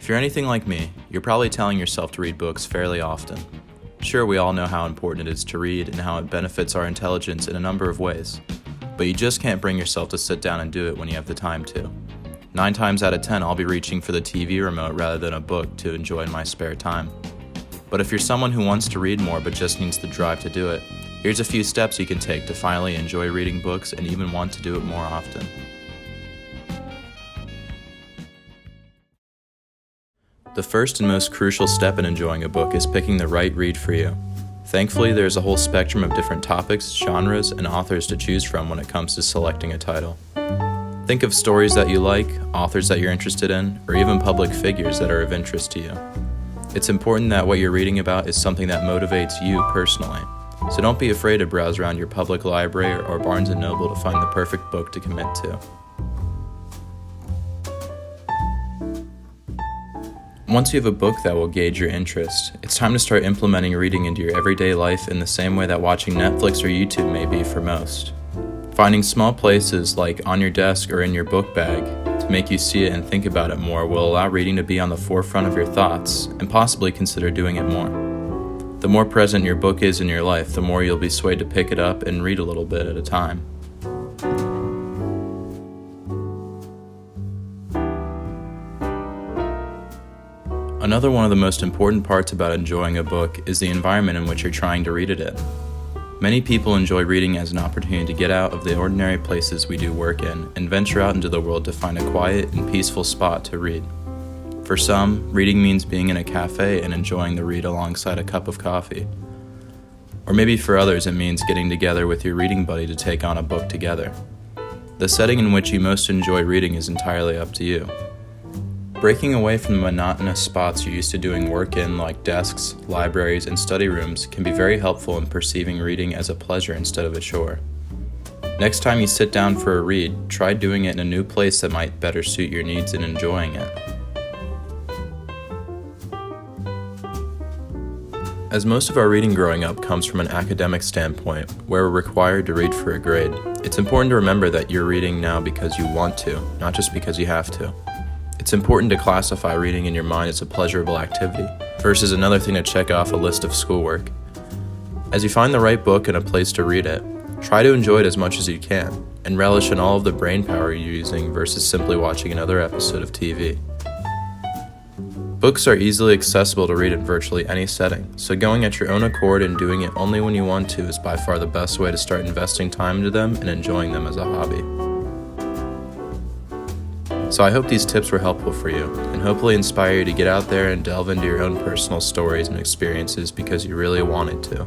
If you're anything like me, you're probably telling yourself to read books fairly often. Sure, we all know how important it is to read and how it benefits our intelligence in a number of ways, but you just can't bring yourself to sit down and do it when you have the time to. 9 times out of 10, I'll be reaching for the TV remote rather than a book to enjoy in my spare time. But if you're someone who wants to read more but just needs the drive to do it, here's a few steps you can take to finally enjoy reading books and even want to do it more often. The first and most crucial step in enjoying a book is picking the right read for you. Thankfully, there's a whole spectrum of different topics, genres, and authors to choose from when it comes to selecting a title. Think of stories that you like, authors that you're interested in, or even public figures that are of interest to you. It's important that what you're reading about is something that motivates you personally, so don't be afraid to browse around your public library or Barnes & Noble to find the perfect book to commit to. Once you have a book that will gauge your interest, it's time to start implementing reading into your everyday life in the same way that watching Netflix or YouTube may be for most. Finding small places like on your desk or in your book bag to make you see it and think about it more will allow reading to be on the forefront of your thoughts and possibly consider doing it more. The more present your book is in your life, the more you'll be swayed to pick it up and read a little bit at a time. Another one of the most important parts about enjoying a book is the environment in which you're trying to read it in. Many people enjoy reading as an opportunity to get out of the ordinary places we do work in and venture out into the world to find a quiet and peaceful spot to read. For some, reading means being in a cafe and enjoying the read alongside a cup of coffee. Or maybe for others it means getting together with your reading buddy to take on a book together. The setting in which you most enjoy reading is entirely up to you. Breaking away from the monotonous spots you're used to doing work in, like desks, libraries, and study rooms, can be very helpful in perceiving reading as a pleasure instead of a chore. Next time you sit down for a read, try doing it in a new place that might better suit your needs and enjoying it. As most of our reading growing up comes from an academic standpoint, where we're required to read for a grade, it's important to remember that you're reading now because you want to, not just because you have to. It's important to classify reading in your mind as a pleasurable activity, versus another thing to check off a list of schoolwork. As you find the right book and a place to read it, try to enjoy it as much as you can, and relish in all of the brain power you're using versus simply watching another episode of TV. Books are easily accessible to read in virtually any setting, so going at your own accord and doing it only when you want to is by far the best way to start investing time into them and enjoying them as a hobby. So I hope these tips were helpful for you, and hopefully inspire you to get out there and delve into your own personal stories and experiences because you really wanted to.